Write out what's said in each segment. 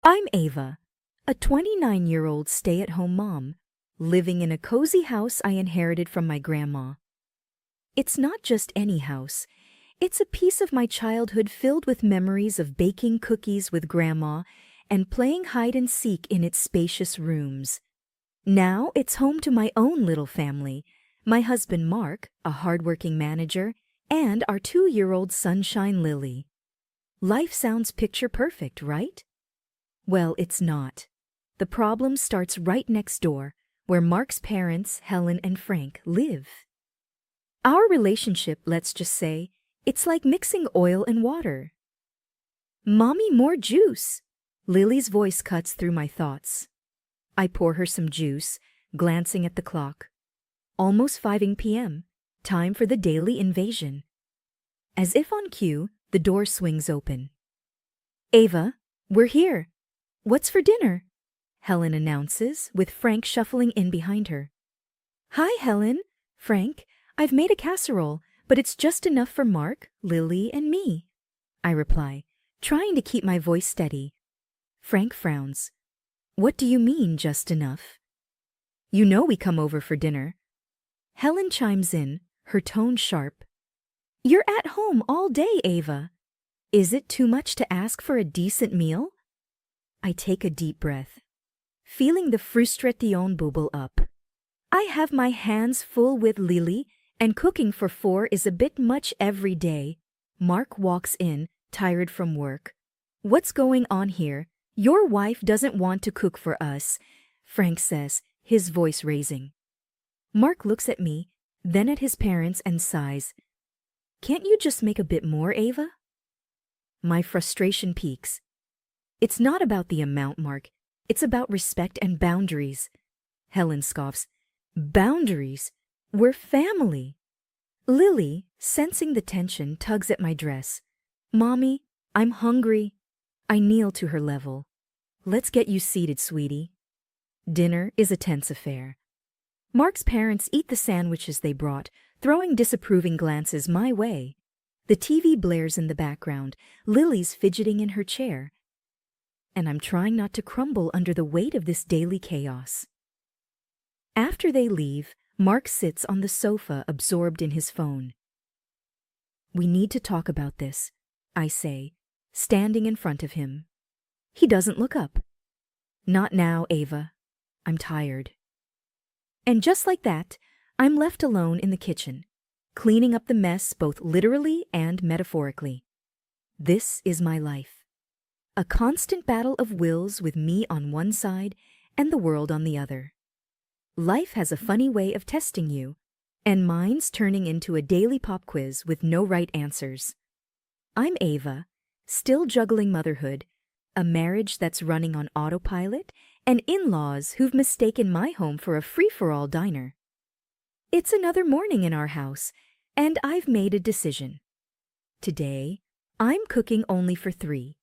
I'm Ava, a 29-year-old stay-at-home mom, living in a cozy house I inherited from my grandma. It's not just any house. It's a piece of my childhood filled with memories of baking cookies with grandma and playing hide-and-seek in its spacious rooms. Now it's home to my own little family, my husband Mark, a hardworking manager, and our 2-year-old sunshine Lily. Life sounds picture-perfect, right? Well, it's not. The problem starts right next door, where Mark's parents, Helen and Frank, live. Our relationship, let's just say, it's like mixing oil and water. "Mommy, more juice!" Lily's voice cuts through my thoughts. I pour her some juice, glancing at the clock. Almost 5 p.m., time for the daily invasion. As if on cue, the door swings open. "Ava, we're here. What's for dinner?" Helen announces, with Frank shuffling in behind her. "Hi, Helen. Frank, I've made a casserole, but it's just enough for Mark, Lily, and me," I reply, trying to keep my voice steady. Frank frowns. "What do you mean, just enough?" "You know we come over for dinner." Helen chimes in, her tone sharp. "You're at home all day, Ava. Is it too much to ask for a decent meal?" I take a deep breath, feeling the frustration bubble up. I have my hands full with Lily, and cooking for 4 is a bit much every day. Mark walks in, tired from work. "What's going on here? Your wife doesn't want to cook for us," Frank says, his voice raising. Mark looks at me, then at his parents and sighs. "Can't you just make a bit more, Ava?" My frustration peaks. "It's not about the amount, Mark. It's about respect and boundaries." Helen scoffs. "Boundaries? We're family." Lily, sensing the tension, tugs at my dress. "Mommy, I'm hungry." I kneel to her level. "Let's get you seated, sweetie." Dinner is a tense affair. Mark's parents eat the sandwiches they brought, throwing disapproving glances my way. The TV blares in the background, Lily's fidgeting in her chair. And I'm trying not to crumble under the weight of this daily chaos. After they leave, Mark sits on the sofa, absorbed in his phone. "We need to talk about this," I say, standing in front of him. He doesn't look up. "Not now, Ava. I'm tired." And just like that, I'm left alone in the kitchen, cleaning up the mess both literally and metaphorically. This is my life. A constant battle of wills with me on one side and the world on the other. Life has a funny way of testing you, and mine's turning into a daily pop quiz with no right answers. I'm Ava, still juggling motherhood, a marriage that's running on autopilot, and in-laws who've mistaken my home for a free-for-all diner. It's another morning in our house, and I've made a decision. Today, I'm cooking only for 3.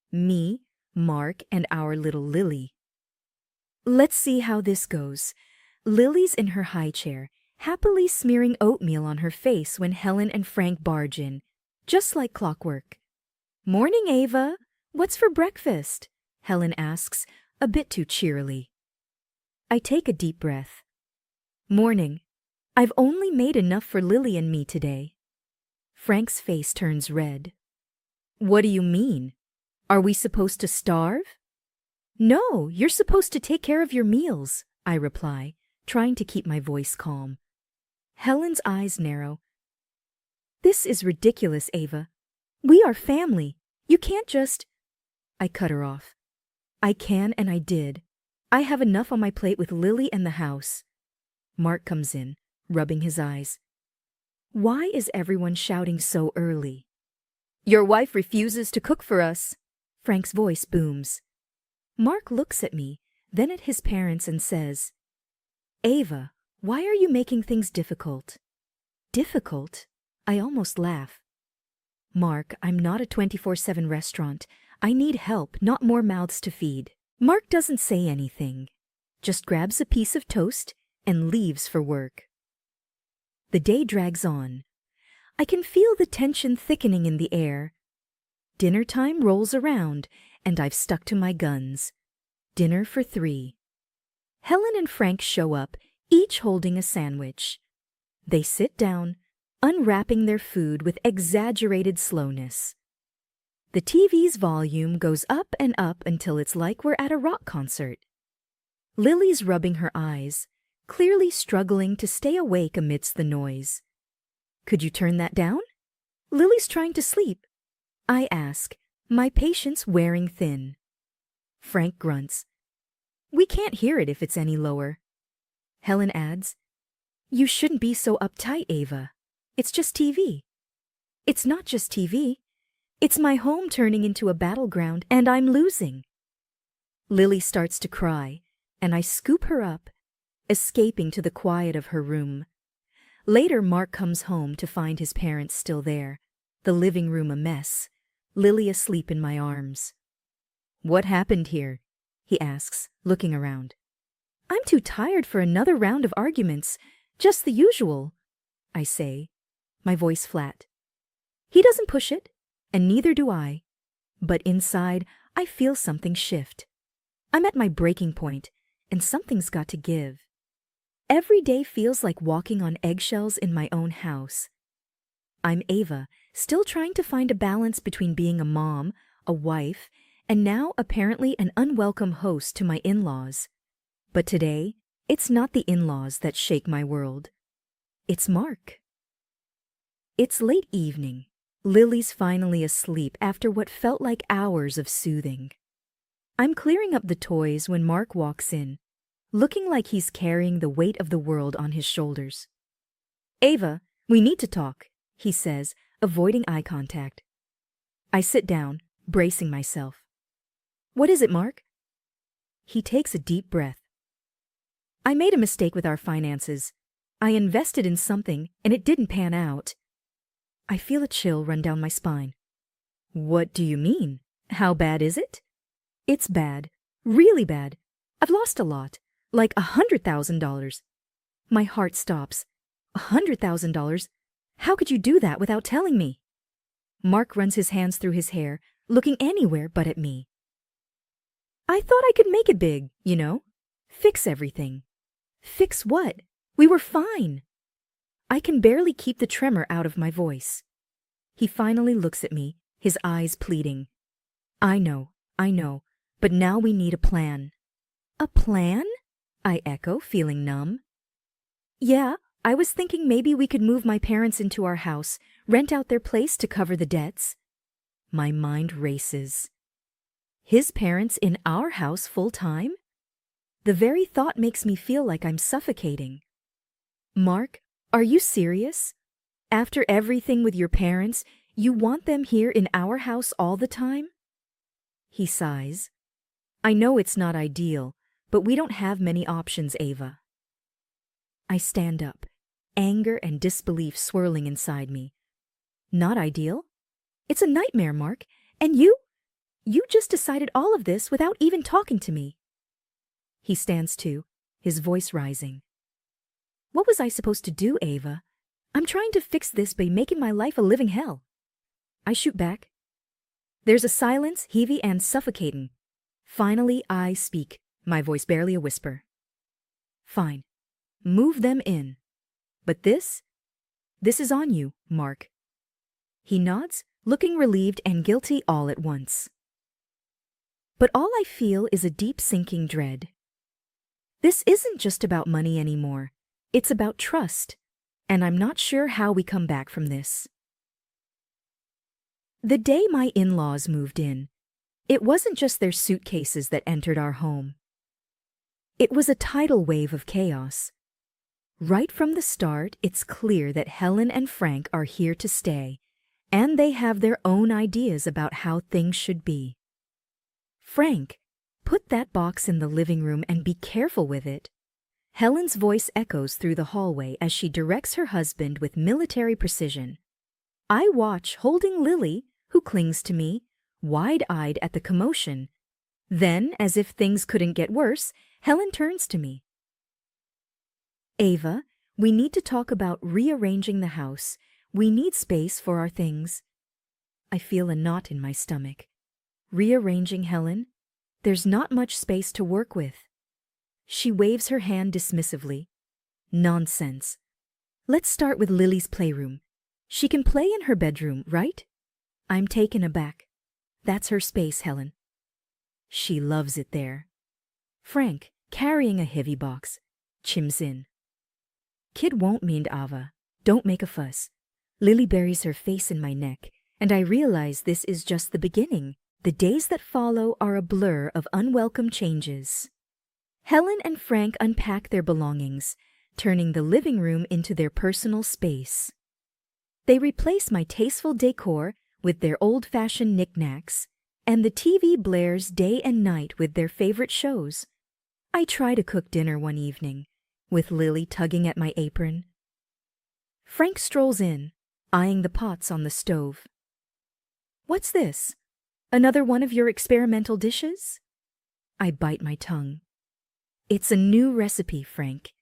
Me, Mark, and our little Lily. Let's see how this goes. Lily's in her high chair, happily smearing oatmeal on her face when Helen and Frank barge in, just like clockwork. "Morning, Ava. What's for breakfast?" Helen asks, a bit too cheerily. I take a deep breath. "Morning. I've only made enough for Lily and me today." Frank's face turns red. "What do you mean? Are we supposed to starve?" "No, you're supposed to take care of your meals," I reply, trying to keep my voice calm. Helen's eyes narrow. "This is ridiculous, Ava. We are family. You can't just—" I cut her off. "I can and I did. I have enough on my plate with Lily and the house." Mark comes in, rubbing his eyes. "Why is everyone shouting so early?" "Your wife refuses to cook for us." Frank's voice booms. Mark looks at me, then at his parents and says, "Ava, why are you making things difficult?" "Difficult?" I almost laugh. "Mark, I'm not a 24/7 restaurant. I need help, not more mouths to feed." Mark doesn't say anything, just grabs a piece of toast and leaves for work. The day drags on. I can feel the tension thickening in the air. Dinner time rolls around, and I've stuck to my guns. Dinner for 3. Helen and Frank show up, each holding a sandwich. They sit down, unwrapping their food with exaggerated slowness. The TV's volume goes up and up until it's like we're at a rock concert. Lily's rubbing her eyes, clearly struggling to stay awake amidst the noise. Could you turn that down? Lily's trying to sleep. I ask, my patience wearing thin. Frank grunts. We can't hear it if it's any lower. Helen adds, you shouldn't be so uptight, Ava. It's just TV. It's not just TV. It's my home turning into a battleground, and I'm losing. Lily starts to cry, and I scoop her up, escaping to the quiet of her room. Later, Mark comes home to find his parents still there, the living room a mess, Lily asleep in my arms. What happened here? He asks, looking around. I'm too tired for another round of arguments, just the usual, I say, my voice flat. He doesn't push it, and neither do I. But inside, I feel something shift. I'm at my breaking point, and something's got to give. Every day feels like walking on eggshells in my own house. I'm Ava, still trying to find a balance between being a mom, a wife, and now apparently an unwelcome host to my in-laws. But today, it's not the in-laws that shake my world. It's Mark. It's late evening. Lily's finally asleep after what felt like hours of soothing. I'm clearing up the toys when Mark walks in, looking like he's carrying the weight of the world on his shoulders. Ava, we need to talk, he says, avoiding eye contact. I sit down, bracing myself. What is it, Mark? He takes a deep breath. I made a mistake with our finances. I invested in something, and it didn't pan out. I feel a chill run down my spine. What do you mean? How bad is it? It's bad. Really bad. I've lost a lot. Like $100,000. My heart stops. $100,000? How could you do that without telling me? Mark runs his hands through his hair, looking anywhere but at me. I thought I could make it big, you know? Fix everything. Fix what? We were fine. I can barely keep the tremor out of my voice. He finally looks at me, his eyes pleading. I know, but now we need a plan. A plan? I echo, feeling numb. Yeah, I was thinking maybe we could move my parents into our house, rent out their place to cover the debts. My mind races. His parents in our house full-time? The very thought makes me feel like I'm suffocating. Mark, are you serious? After everything with your parents, you want them here in our house all the time? He sighs. I know it's not ideal, but we don't have many options, Ava. I stand up, anger and disbelief swirling inside me. Not ideal? It's a nightmare, Mark. And you just decided all of this without even talking to me. He stands too, his voice rising. What was I supposed to do, Ava? I'm trying to fix this by making my life a living hell. I shoot back. There's a silence, heavy and suffocating. Finally, I speak, my voice barely a whisper. Fine. Move them in. But this is on you, Mark. He nods, looking relieved and guilty all at once. But all I feel is a deep sinking dread. This isn't just about money anymore. It's about trust, and I'm not sure how we come back from this. The day my in-laws moved in, it wasn't just their suitcases that entered our home. It was a tidal wave of chaos. Right from the start, it's clear that Helen and Frank are here to stay, and they have their own ideas about how things should be. Frank, put that box in the living room and be careful with it. Helen's voice echoes through the hallway as she directs her husband with military precision. I watch, holding Lily, who clings to me, wide-eyed at the commotion. Then, as if things couldn't get worse, Helen turns to me. Ava, we need to talk about rearranging the house. We need space for our things. I feel a knot in my stomach. Rearranging, Helen. There's not much space to work with. She waves her hand dismissively. Nonsense. Let's start with Lily's playroom. She can play in her bedroom, right? I'm taken aback. That's her space, Helen. She loves it there. Frank, carrying a heavy box, chimes in. Kid won't mind, Ava. Don't make a fuss. Lily buries her face in my neck, and I realize this is just the beginning. The days that follow are a blur of unwelcome changes. Helen and Frank unpack their belongings, turning the living room into their personal space. They replace my tasteful decor with their old-fashioned knickknacks, and the TV blares day and night with their favorite shows. I try to cook dinner one evening, with Lily tugging at my apron. Frank strolls in, eyeing the pots on the stove. What's this? Another one of your experimental dishes? I bite my tongue. It's a new recipe, Frank.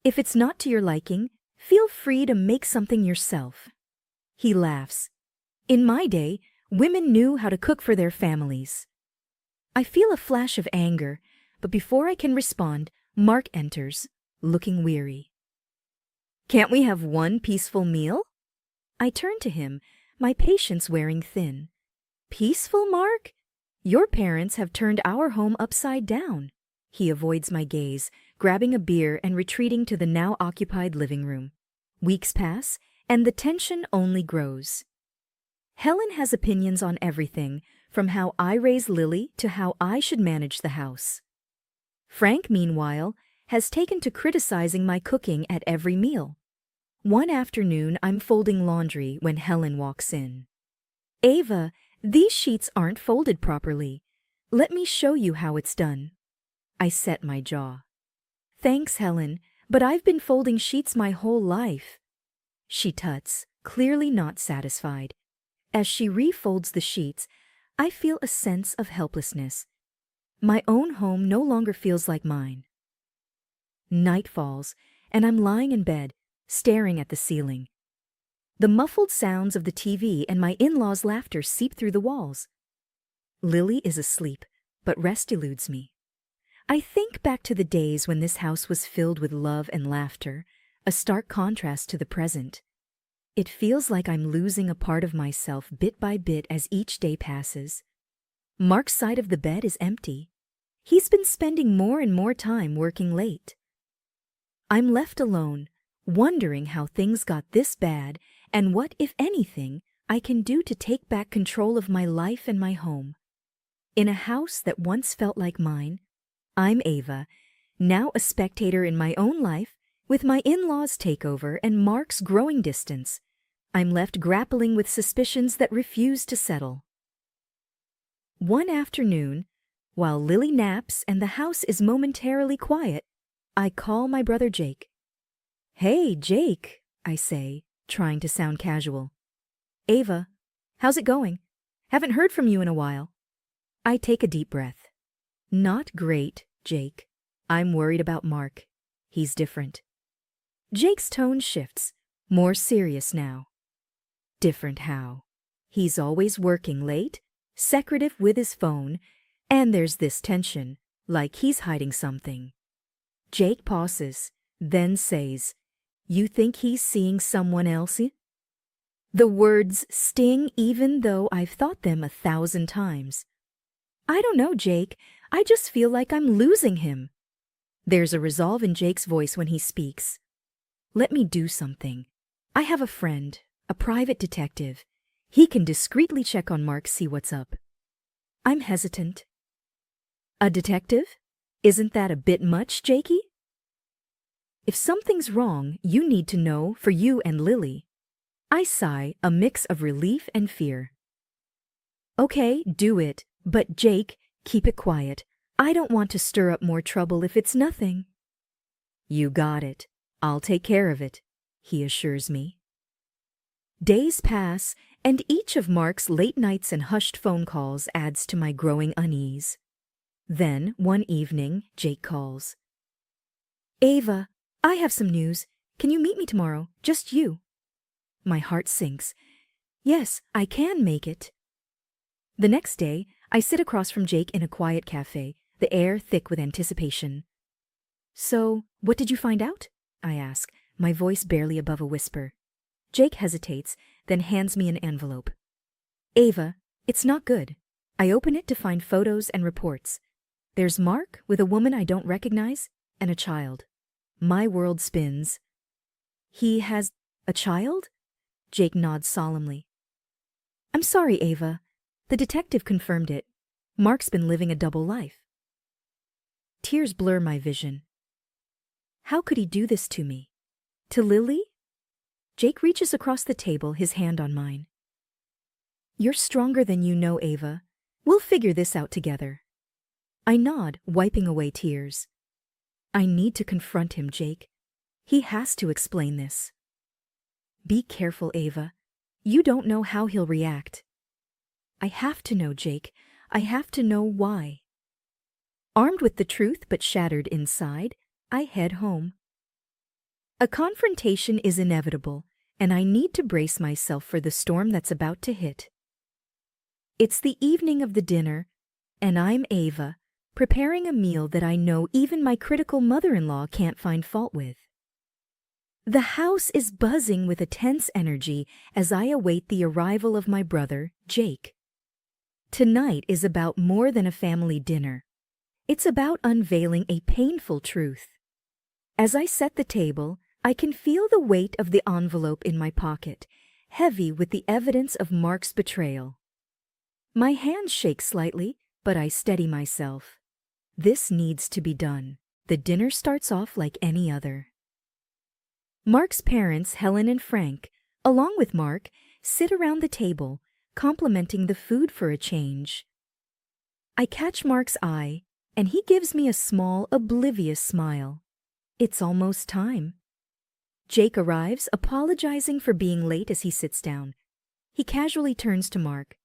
If it's not to your liking, feel free to make something yourself. He laughs. In my day, women knew how to cook for their families. I feel a flash of anger, but before I can respond, Mark enters, looking weary. Can't we have one peaceful meal? I turn to him, my patience wearing thin. Peaceful, Mark? Your parents have turned our home upside down. He avoids my gaze, grabbing a beer and retreating to the now occupied living room. Weeks pass, and the tension only grows. Helen has opinions on everything, from how I raise Lily to how I should manage the house. Frank, meanwhile, has taken to criticizing my cooking at every meal. One afternoon, I'm folding laundry when Helen walks in. Ava, these sheets aren't folded properly. Let me show you how it's done. I set my jaw. Thanks, Helen, but I've been folding sheets my whole life. She tuts, clearly not satisfied. As she refolds the sheets, I feel a sense of helplessness. My own home no longer feels like mine. Night falls, and I'm lying in bed, staring at the ceiling. The muffled sounds of the TV and my in-laws' laughter seep through the walls. Lily is asleep, but rest eludes me. I think back to the days when this house was filled with love and laughter, a stark contrast to the present. It feels like I'm losing a part of myself bit by bit as each day passes. Mark's side of the bed is empty. He's been spending more and more time working late. I'm left alone, wondering how things got this bad and what, if anything, I can do to take back control of my life and my home. In a house that once felt like mine, I'm Ava, now a spectator in my own life, with my in-laws' takeover and Mark's growing distance. I'm left grappling with suspicions that refuse to settle. One afternoon, while Lily naps and the house is momentarily quiet, I call my brother Jake. Hey, Jake, I say, trying to sound casual. Ava, how's it going? Haven't heard from you in a while. I take a deep breath. Not great, Jake. I'm worried about Mark. He's different. Jake's tone shifts, more serious now. Different how? He's always working late, secretive with his phone, and there's this tension, like he's hiding something. Jake pauses, then says, You think he's seeing someone else? The words sting even though I've thought them 1,000 times. I don't know, Jake. I just feel like I'm losing him. There's a resolve in Jake's voice when he speaks. Let me do something. I have a friend, a private detective. He can discreetly check on Mark, see what's up. I'm hesitant. A detective? Isn't that a bit much, Jakey? If something's wrong, you need to know for you and Lily. I sigh, a mix of relief and fear. Okay, do it, but Jake, keep it quiet. I don't want to stir up more trouble if it's nothing. You got it. I'll take care of it, he assures me. Days pass, and each of Mark's late nights and hushed phone calls adds to my growing unease. Then, one evening, Jake calls. Ava, I have some news. Can you meet me tomorrow? Just you. My heart sinks. Yes, I can make it. The next day, I sit across from Jake in a quiet cafe, the air thick with anticipation. So, what did you find out? I ask, my voice barely above a whisper. Jake hesitates, then hands me an envelope. Ava, it's not good. I open it to find photos and reports. There's Mark with a woman I don't recognize and a child. My world spins. He has a child? Jake nods solemnly. I'm sorry, Ava. The detective confirmed it. Mark's been living a double life. Tears blur my vision. How could he do this to me? To Lily? Jake reaches across the table, his hand on mine. You're stronger than you know, Ava. We'll figure this out together. I nod, wiping away tears. I need to confront him, Jake. He has to explain this. Be careful, Ava. You don't know how he'll react. I have to know, Jake. I have to know why. Armed with the truth but shattered inside, I head home. A confrontation is inevitable, and I need to brace myself for the storm that's about to hit. It's the evening of the dinner, and I'm Ava, preparing a meal that I know even my critical mother-in-law can't find fault with. The house is buzzing with a tense energy as I await the arrival of my brother, Jake. Tonight is about more than a family dinner. It's about unveiling a painful truth. As I set the table, I can feel the weight of the envelope in my pocket, heavy with the evidence of Mark's betrayal. My hands shake slightly, but I steady myself. This needs to be done. The dinner starts off like any other. Mark's parents, Helen and Frank, along with Mark, sit around the table, complimenting the food for a change. I catch Mark's eye, and he gives me a small, oblivious smile. It's almost time. Jake arrives, apologizing for being late as he sits down. He casually turns to Mark.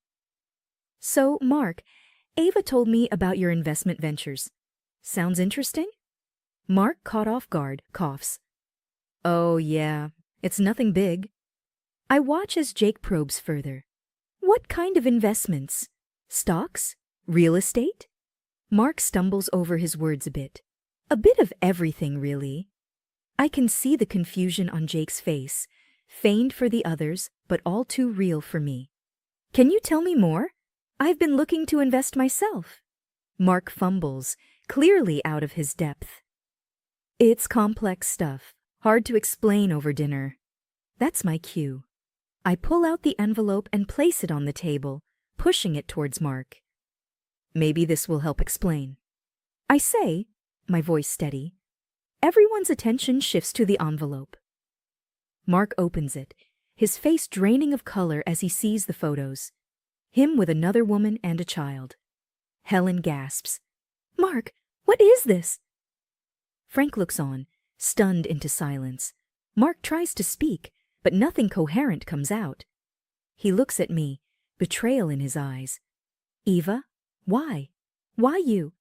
So, Mark, Ava told me about your investment ventures. Sounds interesting? Mark, caught off guard, coughs. Oh, yeah, it's nothing big. I watch as Jake probes further. What kind of investments? Stocks? Real estate? Mark stumbles over his words a bit. A bit of everything, really. I can see the confusion on Jake's face, feigned for the others, but all too real for me. Can you tell me more? I've been looking to invest myself. Mark fumbles, clearly out of his depth. It's complex stuff, hard to explain over dinner. That's my cue. I pull out the envelope and place it on the table, pushing it towards Mark. Maybe this will help explain. I say, my voice steady. Everyone's attention shifts to the envelope. Mark opens it, his face draining of color as he sees the photos. Him with another woman and a child. Helen gasps. Mark, what is this? Frank looks on, stunned into silence. Mark tries to speak, but nothing coherent comes out. He looks at me, betrayal in his eyes. Eva, why? Why you?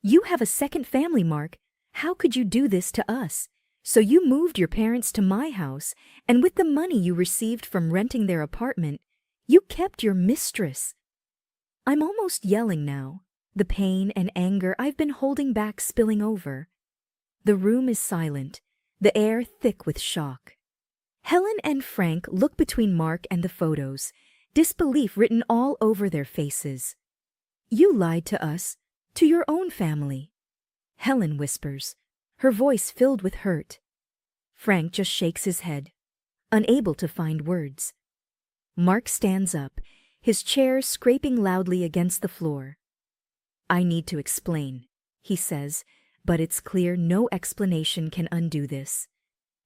You have a second family, Mark. How could you do this to us? So you moved your parents to my house, and with the money you received from renting their apartment, you kept your mistress. I'm almost yelling now, the pain and anger I've been holding back spilling over. The room is silent, the air thick with shock. Helen and Frank look between Mark and the photos, disbelief written all over their faces. You lied to us, to your own family. Helen whispers, her voice filled with hurt. Frank just shakes his head, unable to find words. Mark stands up, his chair scraping loudly against the floor. I need to explain, he says, but it's clear no explanation can undo this.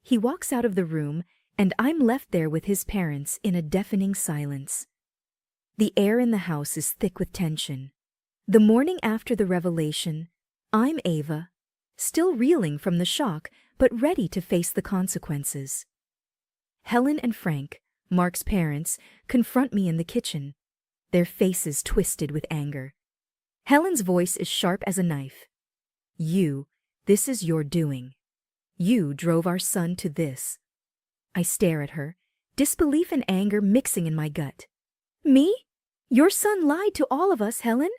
He walks out of the room, and I'm left there with his parents in a deafening silence. The air in the house is thick with tension. The morning after the revelation, I'm Ava, still reeling from the shock, but ready to face the consequences. Helen and Frank, Mark's parents, confront me in the kitchen, their faces twisted with anger. Helen's voice is sharp as a knife. This is your doing. You drove our son to this. I stare at her, disbelief and anger mixing in my gut. Me? Your son lied to all of us, Helen?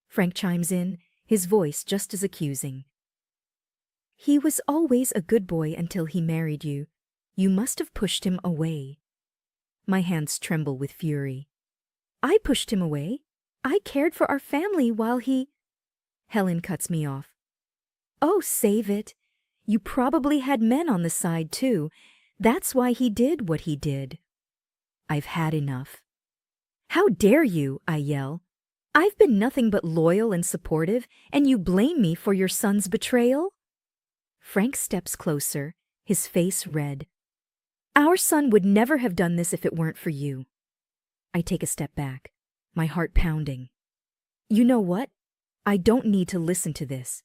Frank chimes in, his voice just as accusing. He was always a good boy until he married you. You must have pushed him away. My hands tremble with fury. I pushed him away. I cared for our family while he... Helen cuts me off. Oh, save it. You probably had men on the side too. That's why he did what he did. I've had enough. How dare you, I yell. I've been nothing but loyal and supportive, and you blame me for your son's betrayal? Frank steps closer, his face red. Our son would never have done this if it weren't for you. I take a step back, my heart pounding. You know what? I don't need to listen to this.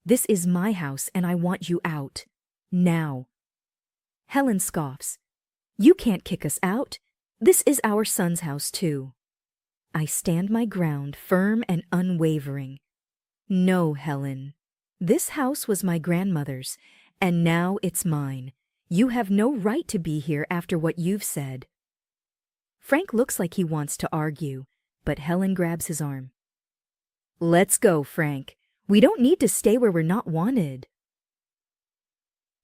This is my house and I want you out. Now. Helen scoffs. You can't kick us out. This is our son's house too. I stand my ground, firm and unwavering. No, Helen. This house was my grandmother's, and now it's mine. You have no right to be here after what you've said. Frank looks like he wants to argue, but Helen grabs his arm. Let's go, Frank. We don't need to stay where we're not wanted.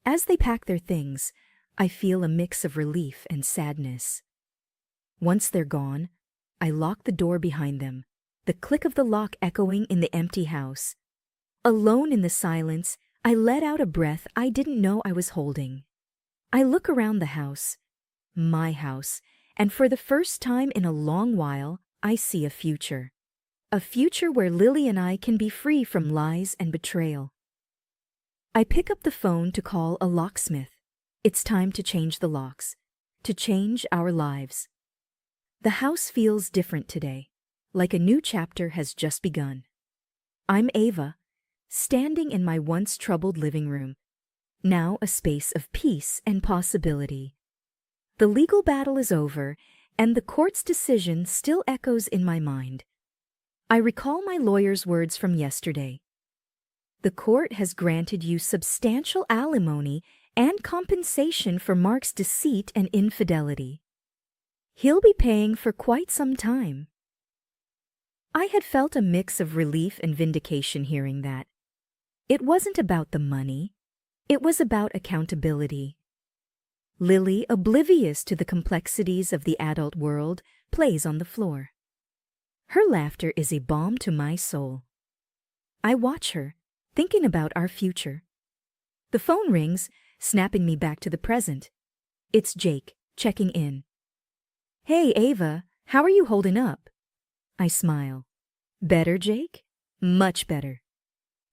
As they pack their things, I feel a mix of relief and sadness. Once they're gone, I lock the door behind them, the click of the lock echoing in the empty house. Alone in the silence, I let out a breath I didn't know I was holding. I look around the house, my house, and for the first time in a long while, I see a future. A future where Lily and I can be free from lies and betrayal. I pick up the phone to call a locksmith. It's time to change the locks, to change our lives. The house feels different today, like a new chapter has just begun. I'm Ava, standing in my once troubled living room, now a space of peace and possibility. The legal battle is over, and the court's decision still echoes in my mind. I recall my lawyer's words from yesterday. The court has granted you substantial alimony and compensation for Mark's deceit and infidelity. He'll be paying for quite some time. I had felt a mix of relief and vindication hearing that. It wasn't about the money. It was about accountability. Lily, oblivious to the complexities of the adult world, plays on the floor. Her laughter is a balm to my soul. I watch her, thinking about our future. The phone rings, snapping me back to the present. It's Jake, checking in. Hey, Ava, how are you holding up? I smile. Better, Jake? Much better.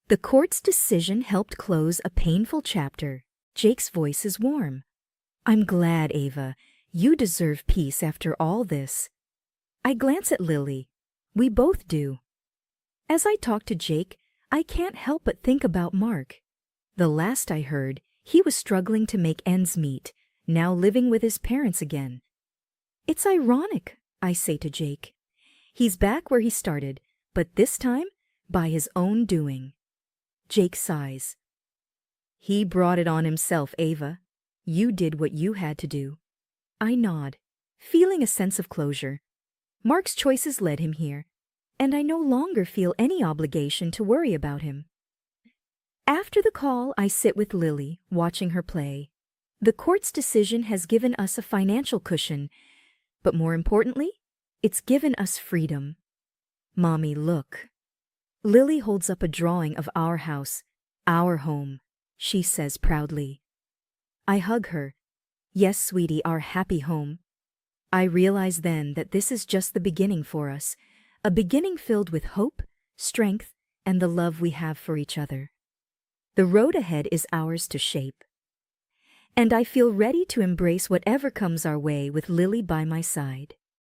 The court's decision helped close a painful chapter. Jake's voice is warm. I'm glad, Ava. You deserve peace after all this. I glance at Lily. We both do. As I talk to Jake, I can't help but think about Mark. The last I heard, he was struggling to make ends meet, now living with his parents again. It's ironic, I say to Jake. He's back where he started, but this time, by his own doing. Jake sighs. He brought it on himself, Ava. You did what you had to do. I nod, feeling a sense of closure. Mark's choices led him here, and I no longer feel any obligation to worry about him. After the call, I sit with Lily, watching her play. The court's decision has given us a financial cushion, but more importantly, it's given us freedom. Mommy, look. Lily holds up a drawing of our house, our home, she says proudly. I hug her. Yes, sweetie, our happy home. I realize then that this is just the beginning for us, a beginning filled with hope, strength, and the love we have for each other. The road ahead is ours to shape. And I feel ready to embrace whatever comes our way with Lily by my side.